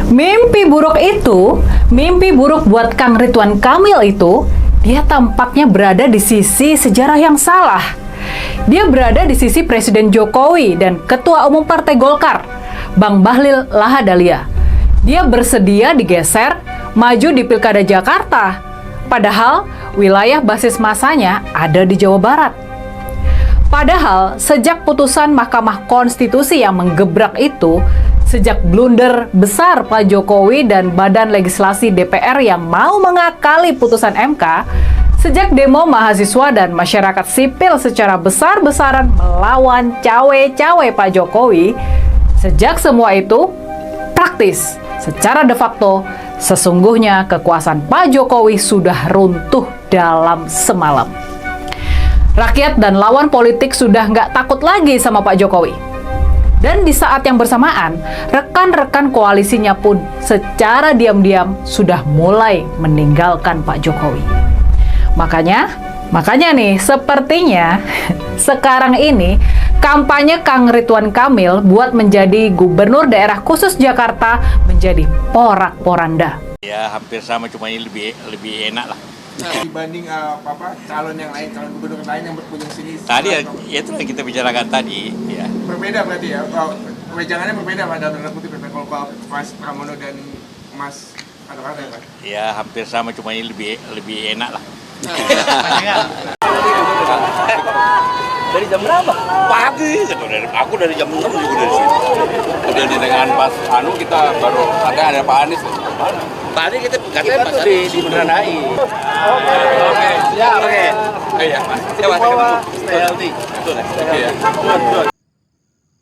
Mimpi buruk buat Kang Ridwan Kamil itu, dia tampaknya berada di sisi sejarah yang salah. Dia berada di sisi Presiden Jokowi dan Ketua Umum Partai Golkar, Bang Bahlil Lahadalia. Dia bersedia digeser maju di Pilkada Jakarta, padahal wilayah basis masanya ada di Jawa Barat. Padahal sejak putusan Mahkamah Konstitusi yang menggebrak itu, sejak blunder besar Pak Jokowi dan Badan Legislasi DPR yang mau mengakali putusan MK, sejak demo mahasiswa dan masyarakat sipil secara besar-besaran melawan cawe-cawe Pak Jokowi, sejak semua itu praktis, secara de facto, sesungguhnya kekuasaan Pak Jokowi sudah runtuh dalam semalam. Rakyat dan lawan politik sudah nggak takut lagi sama Pak Jokowi. Dan di saat yang bersamaan, rekan-rekan koalisinya pun secara diam-diam sudah mulai meninggalkan Pak Jokowi. Makanya nih, sepertinya sekarang ini kampanye Kang Ridwan Kamil buat menjadi gubernur daerah khusus Jakarta menjadi porak-poranda. Ya hampir sama, cuma ini lebih enak lah. Dibanding calon yang lain, calon gubernur lain yang berkunjung sini. Tadi ya itu yang kita bicarakan tadi. Ya. Berbeda berarti ya. Wejangannya berbeda Pak dalam tanda kutip kalau Mas Pramono dan Mas Adokata ya Pak. Ya hampir sama, cuma ini lebih enak lah. Dari jam berapa? Pagi, aku dari jam 6 juga dari sini. Kemudian dengan Pas Anu kita baru ada Pak Anies. Tadi kita tuh di Bundaran HI. Oke. Ya, oke. Iya, Mas. Stay healthy.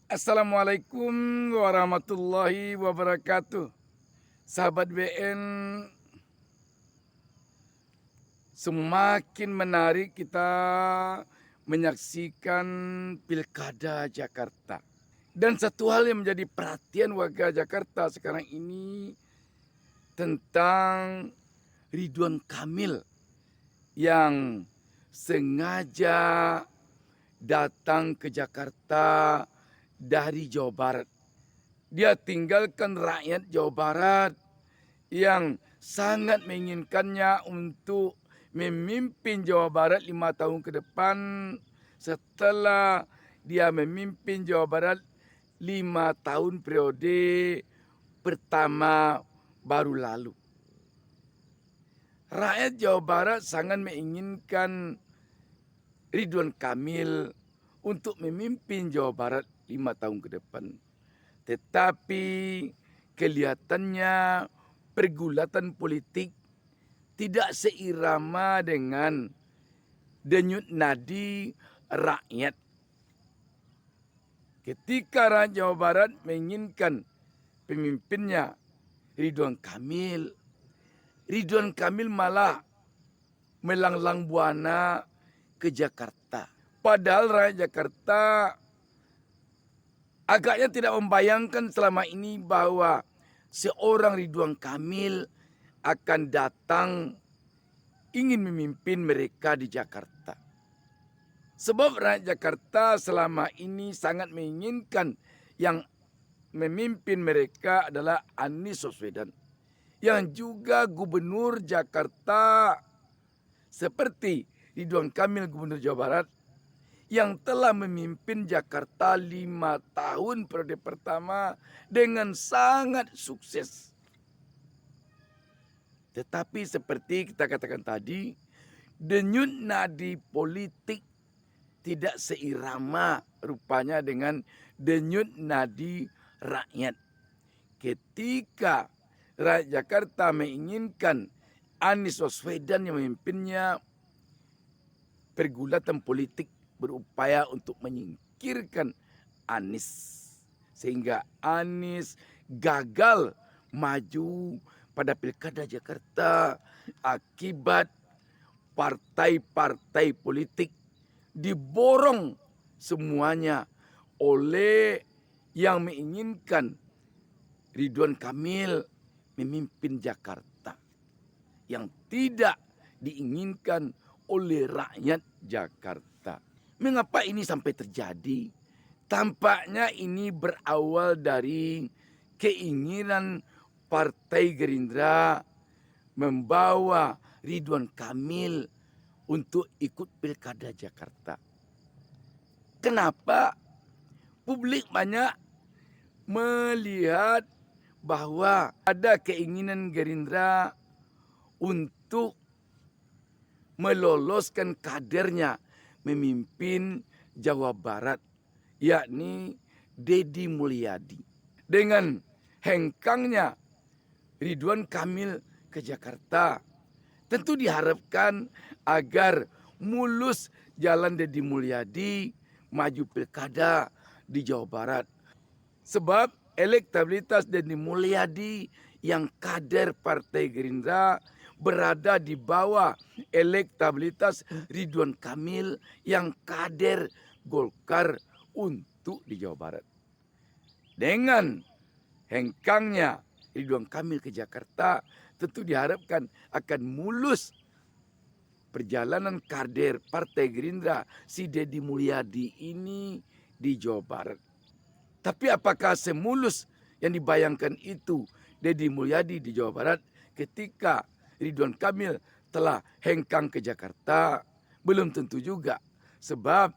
Assalamualaikum warahmatullahi wabarakatuh. Sahabat BN, semakin menarik kita menyaksikan Pilkada Jakarta. Dan satu hal yang menjadi perhatian warga Jakarta sekarang ini tentang Ridwan Kamil yang sengaja datang ke Jakarta dari Jawa Barat. Dia tinggalkan rakyat Jawa Barat yang sangat menginginkannya untuk memimpin Jawa Barat 5 tahun ke depan setelah dia memimpin Jawa Barat 5 tahun periode pertama baru lalu. Rakyat Jawa Barat sangat menginginkan Ridwan Kamil untuk memimpin Jawa Barat 5 tahun ke depan. Tetapi kelihatannya pergulatan politik tidak seirama dengan denyut nadi rakyat. Ketika rakyat Jawa Barat menginginkan pemimpinnya Ridwan Kamil malah melanglang buana ke Jakarta. Padahal rakyat Jakarta agaknya tidak membayangkan selama ini bahwa seorang Ridwan Kamil akan datang ingin memimpin mereka di Jakarta. Sebab rakyat Jakarta selama ini sangat menginginkan yang memimpin mereka adalah Anies Baswedan, yang juga gubernur Jakarta seperti Ridwan Kamil gubernur Jawa Barat yang telah memimpin Jakarta 5 tahun periode pertama dengan sangat sukses. Tetapi seperti kita katakan tadi, denyut nadi politik tidak seirama rupanya dengan denyut nadi rakyat. Ketika rakyat Jakarta menginginkan Anies Baswedan yang memimpinnya, pergulatan politik berupaya untuk menyingkirkan Anies. Sehingga Anies gagal maju pada Pilkada Jakarta akibat partai-partai politik diborong semuanya oleh yang menginginkan Ridwan Kamil memimpin Jakarta, yang tidak diinginkan oleh rakyat Jakarta. Mengapa ini sampai terjadi? Tampaknya ini berawal dari keinginan Partai Gerindra membawa Ridwan Kamil untuk ikut Pilkada Jakarta. Kenapa? Publik banyak melihat bahwa ada keinginan Gerindra untuk meloloskan kadernya memimpin Jawa Barat, yakni Deddy Mulyadi. Dengan hengkangnya Ridwan Kamil ke Jakarta, tentu diharapkan agar mulus jalan Deddy Mulyadi maju pilkada di Jawa Barat. Sebab elektabilitas Deddy Mulyadi yang kader Partai Gerindra berada di bawah elektabilitas Ridwan Kamil yang kader Golkar untuk di Jawa Barat. Dengan hengkangnya Ridwan Kamil ke Jakarta, tentu diharapkan akan mulus perjalanan kader Partai Gerindra si Deddy Mulyadi ini di Jawa Barat. Tapi apakah semulus yang dibayangkan itu Deddy Mulyadi di Jawa Barat ketika Ridwan Kamil telah hengkang ke Jakarta? Belum tentu juga. Sebab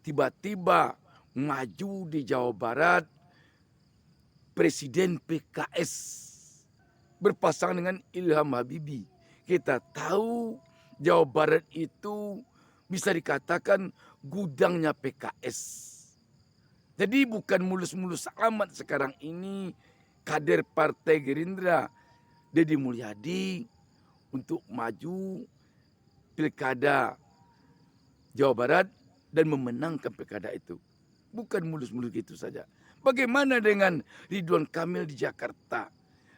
tiba-tiba maju di Jawa Barat Presiden PKS berpasangan dengan Ilham Habibie. Kita tahu Jawa Barat itu bisa dikatakan gudangnya PKS. Jadi bukan mulus-mulus amat sekarang ini kader Partai Gerindra Deddy Mulyadi untuk maju pilkada Jawa Barat dan memenangkan pilkada itu. Bukan mulus-mulus gitu saja. Bagaimana dengan Ridwan Kamil di Jakarta?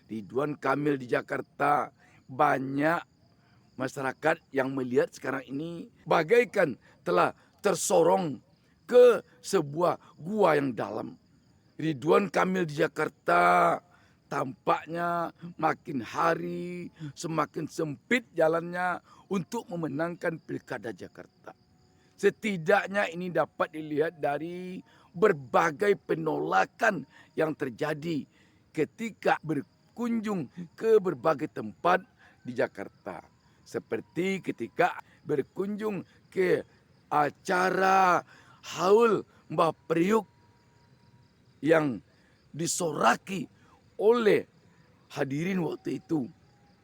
Ridwan Kamil di Jakarta, banyak masyarakat yang melihat sekarang ini bagaikan telah tersorong ke sebuah gua yang dalam. Ridwan Kamil di Jakarta tampaknya makin hari semakin sempit jalannya untuk memenangkan pilkada Jakarta. Setidaknya ini dapat dilihat dari berbagai penolakan yang terjadi ketika berkunjung ke berbagai tempat di Jakarta. Seperti ketika berkunjung ke acara haul Mbah Priuk yang disoraki oleh hadirin waktu itu,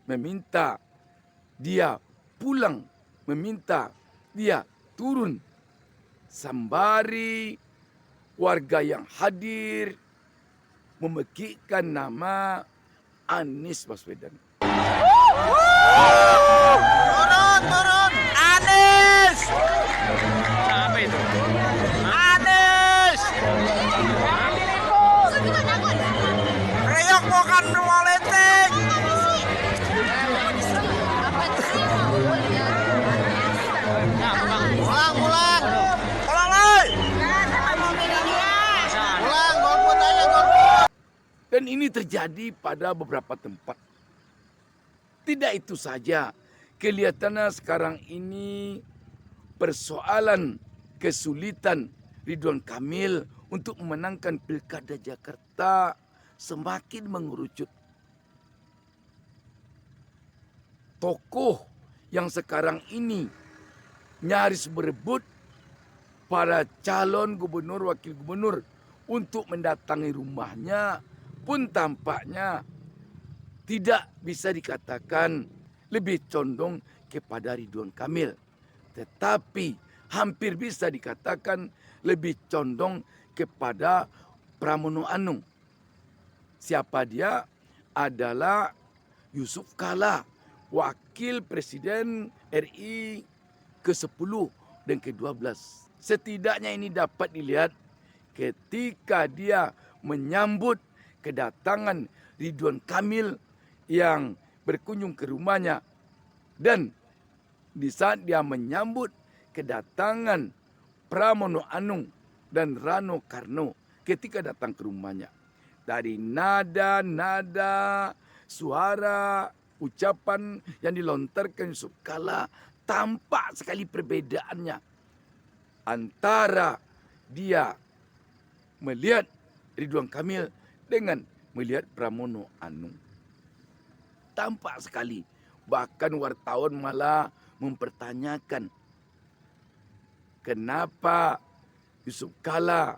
meminta dia pulang, meminta dia turun, sembari warga yang hadir memekikkan nama Anies Baswedan. Turun, Anies! Apa itu? Anies! Riok bukan politik! Pulang! Pulang, Lai! Pulang, golput aja, golput! Dan ini terjadi pada beberapa tempat. Tidak itu saja, kelihatannya sekarang ini persoalan kesulitan Ridwan Kamil untuk memenangkan pilkada Jakarta semakin mengerucut. Tokoh yang sekarang ini nyaris berebut para calon gubernur, wakil gubernur untuk mendatangi rumahnya pun tampaknya tidak bisa dikatakan lebih condong kepada Ridwan Kamil. Tetapi hampir bisa dikatakan lebih condong kepada Pramono Anung. Siapa dia? Adalah Yusuf Kala, wakil presiden RI ke-10 dan ke-12. Setidaknya ini dapat dilihat ketika dia menyambut kedatangan Ridwan Kamil yang berkunjung ke rumahnya, dan di saat dia menyambut kedatangan Pramono Anung dan Rano Karno ketika datang ke rumahnya, dari nada-nada suara ucapan yang dilontarkan Yusuf Kala tampak sekali perbedaannya antara dia melihat Ridwan Kamil dengan melihat Pramono Anung. Tampak sekali. Bahkan wartawan malah mempertanyakan kenapa Yusuf Kala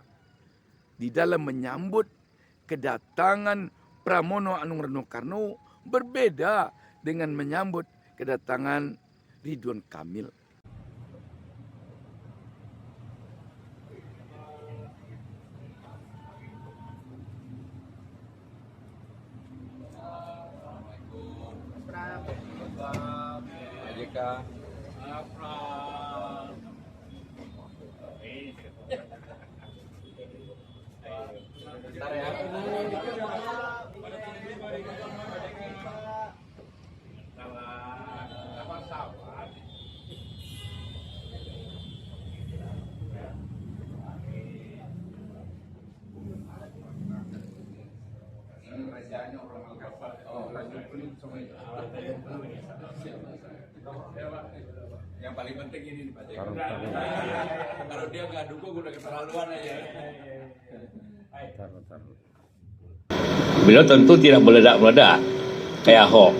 di dalam menyambut kedatangan Pramono Anung Rano Karno berbeda dengan menyambut kedatangan Ridwan Kamil. Yang paling penting ini nih, Pak JK. Kalau dia nggak dukung udah keterlaluan aja. Beliau tentu tidak meledak-meledak kayak Ahok.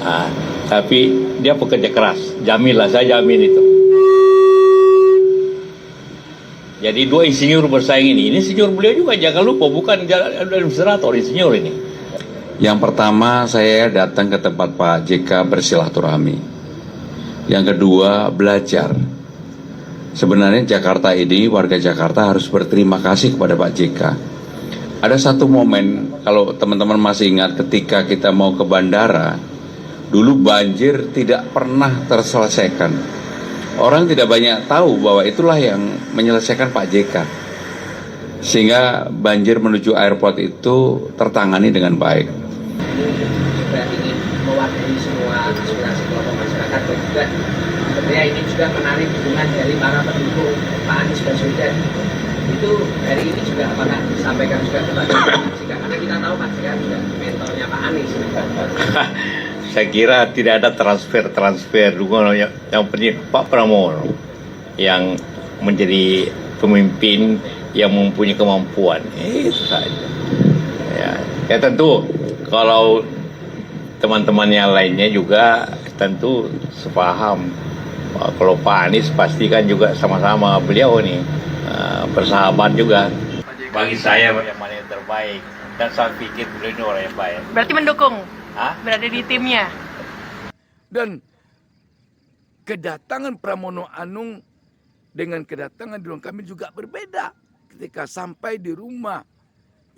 Nah, tapi dia pekerja keras. Jaminlah, saya jamin itu. Jadi dua insinyur bersaing ini insinyur beliau juga, jangan lupa, bukan administrator, insinyur ini. Yang pertama, saya datang ke tempat Pak JK bersilaturahmi. Yang kedua, belajar. Sebenarnya Jakarta ini, warga Jakarta harus berterima kasih kepada Pak JK. Ada satu momen, kalau teman-teman masih ingat, ketika kita mau ke bandara, dulu banjir tidak pernah terselesaikan. Orang tidak banyak tahu bahwa itulah yang menyelesaikan Pak JK. Sehingga banjir menuju airport itu tertangani dengan baik. Juga ingin mewakili semua aspirasi kelompok masyarakat dan juga sebenarnya ini juga menarik dukungan dari para pendukung Pak Anies Baswedan. Itu hari ini juga apakah disampaikan juga kepada Pak JK? Karena kita tahu Pak JK juga mentornya Pak Anies. Saya kira tidak ada transfer dukungan, yang penting Pak Pramono yang menjadi pemimpin yang mempunyai kemampuan, itu saja. Ya tentu kalau teman-teman yang lainnya juga tentu sepaham. Kalau Pak Anies pastikan juga sama-sama beliau nih bersahabat juga. Bagi saya yang mana yang terbaik, dan saya pikir beliau ini orang yang baik. Berarti mendukung? Hah? Berada di timnya? Dan kedatangan Pramono Anung dengan kedatangan Ridwan Kamil juga berbeda ketika sampai di rumah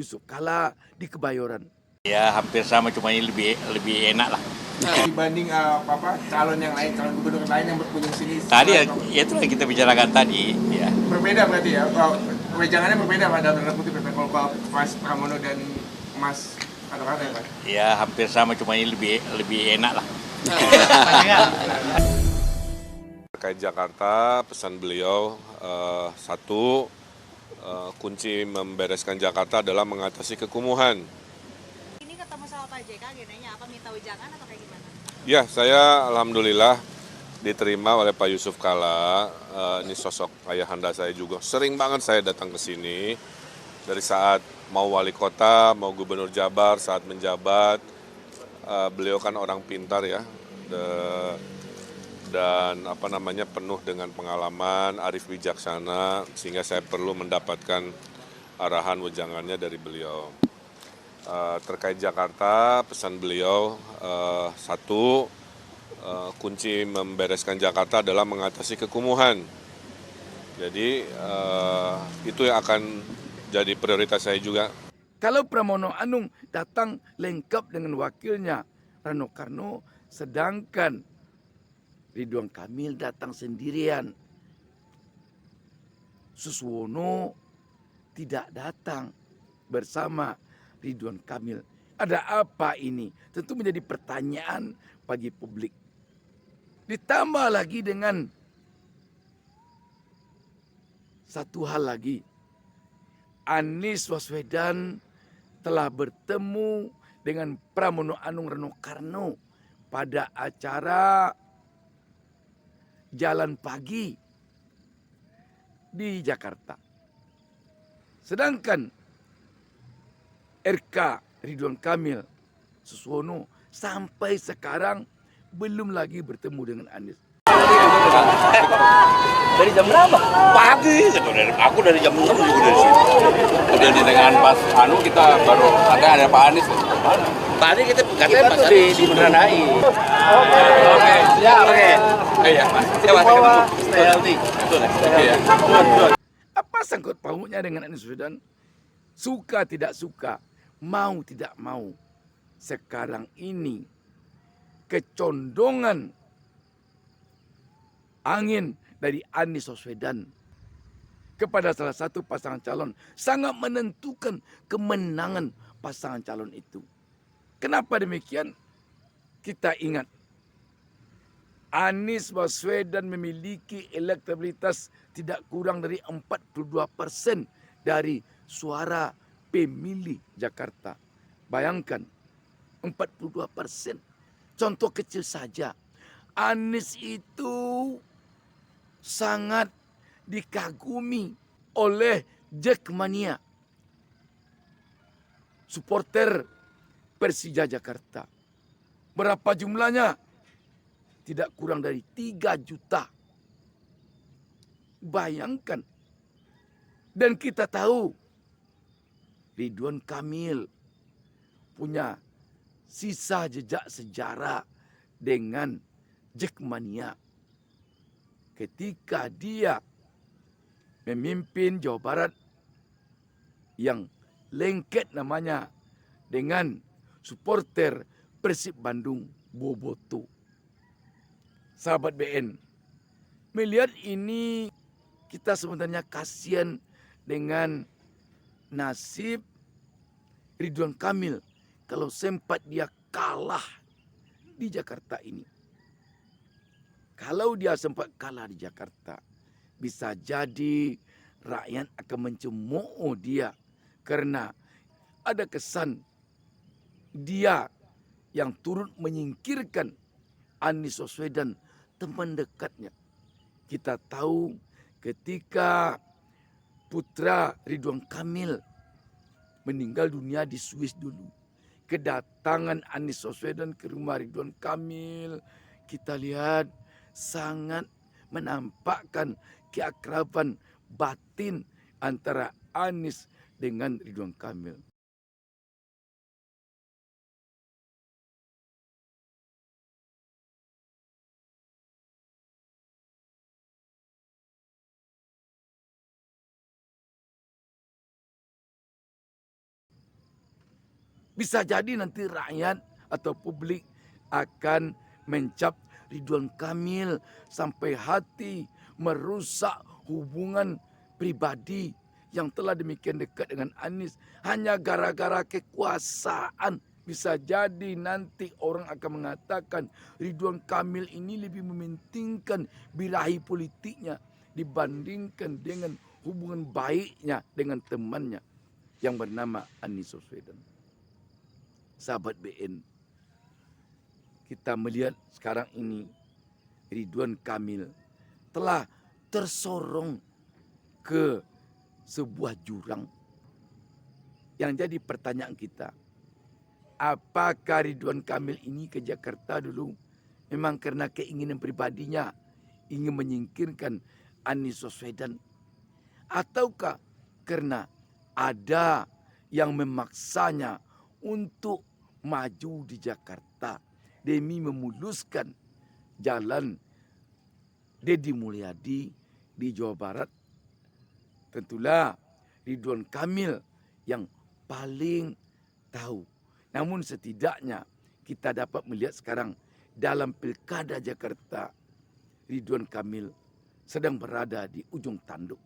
Yusuf Kala di Kebayoran. Ya hampir sama, cuma ini lebih enak lah. Dibanding calon yang lain, calon gubernur lain yang berkunjung sini. Tadi ya itu yang kita bicarakan tadi. Ya. Berbeda berarti ya, wejangannya berbeda Pak dalam tanda kutip, kalau Mas Pramono dan Mas kata-kata ya Pak? Ya hampir sama, cuma ini lebih enak lah. Terkait Jakarta, pesan beliau satu, kunci membereskan Jakarta adalah mengatasi kekumuhan. Ini ketemu sama Pak JK, agendanya apa? Minta wejangan atau kayak gimana? Ya, saya alhamdulillah diterima oleh Pak Yusuf Kala. Ini sosok ayahanda saya juga. Sering banget saya datang ke sini dari saat mau wali kota, mau gubernur Jabar, saat menjabat. Beliau kan orang pintar ya, dan penuh dengan pengalaman, arif bijaksana, sehingga saya perlu mendapatkan arahan wejangannya dari beliau. Terkait Jakarta, pesan beliau satu, kunci membereskan Jakarta adalah mengatasi kekumuhan. Jadi itu yang akan jadi prioritas saya juga. Kalau Pramono Anung datang lengkap dengan wakilnya Rano Karno, sedangkan Ridwan Kamil datang sendirian. Suswono tidak datang bersama Ridwan Kamil. Ada apa ini? Tentu menjadi pertanyaan bagi publik. Ditambah lagi dengan satu hal lagi. Anies Baswedan telah bertemu dengan Pramono Anung Rano Karno pada acara Jalan Pagi di Jakarta. Sedangkan RK Ridwan Kamil Suswono sampai sekarang belum lagi bertemu dengan Anies. Dari jam berapa? Pagi. Aku dari jam 6 juga dari sini. Udah di dengan pas kita baru katanya ada Pak Anies. Tadi kita katanya tuh di Bundaran HI. Oke. Iya, Mas. Siapa ketemu? Apa sangkut pautnya dengan Anies Baswedan? Suka tidak suka, mau tidak mau. Sekarang ini kecondongan angin dari Anies Baswedan kepada salah satu pasangan calon sangat menentukan kemenangan pasangan calon itu. Kenapa demikian? Kita ingat Anies Baswedan memiliki elektabilitas tidak kurang dari 42% dari suara pemilih Jakarta. Bayangkan 42%. Contoh kecil saja. Anies itu sangat dikagumi oleh Jackmania, supporter Persija Jakarta. Berapa jumlahnya? Tidak kurang dari 3 juta. Bayangkan. Dan kita tahu Ridwan Kamil punya sisa jejak sejarah dengan Jackmania. Ketika dia memimpin Jawa Barat yang lengket namanya dengan supporter Persib Bandung Boboto. Sahabat BN, melihat ini kita sebenarnya kasihan dengan nasib Ridwan Kamil kalau sempat dia kalah di Jakarta ini. Kalau dia sempat kalah di Jakarta, bisa jadi rakyat akan mencemooh dia karena ada kesan dia yang turut menyingkirkan Anies Baswedan, teman dekatnya. Kita tahu ketika putra Ridwan Kamil meninggal dunia di Swiss dulu, kedatangan Anies Baswedan ke rumah Ridwan Kamil, kita lihat sangat menampakkan keakraban batin antara Anies dengan Ridwan Kamil. Bisa jadi nanti rakyat atau publik akan mencap Ridwan Kamil sampai hati, merusak hubungan pribadi yang telah demikian dekat dengan Anies hanya gara-gara kekuasaan. Bisa jadi nanti orang akan mengatakan Ridwan Kamil ini lebih mementingkan birahi politiknya dibandingkan dengan hubungan baiknya dengan temannya yang bernama Anies Baswedan. Sahabat BN, kita melihat sekarang ini Ridwan Kamil telah tersorong ke sebuah jurang. Yang jadi pertanyaan kita, apakah Ridwan Kamil ini ke Jakarta dulu memang karena keinginan pribadinya ingin menyingkirkan Anies Baswedan, ataukah karena ada yang memaksanya untuk maju di Jakarta demi memuluskan jalan Deddy Mulyadi di Jawa Barat? Tentulah Ridwan Kamil yang paling tahu. Namun setidaknya kita dapat melihat sekarang dalam Pilkada Jakarta, Ridwan Kamil sedang berada di ujung tanduk.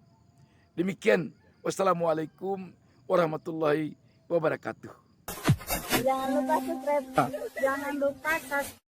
Demikian, wassalamualaikum warahmatullahi wabarakatuh. Jangan lupa subscribe, jangan lupa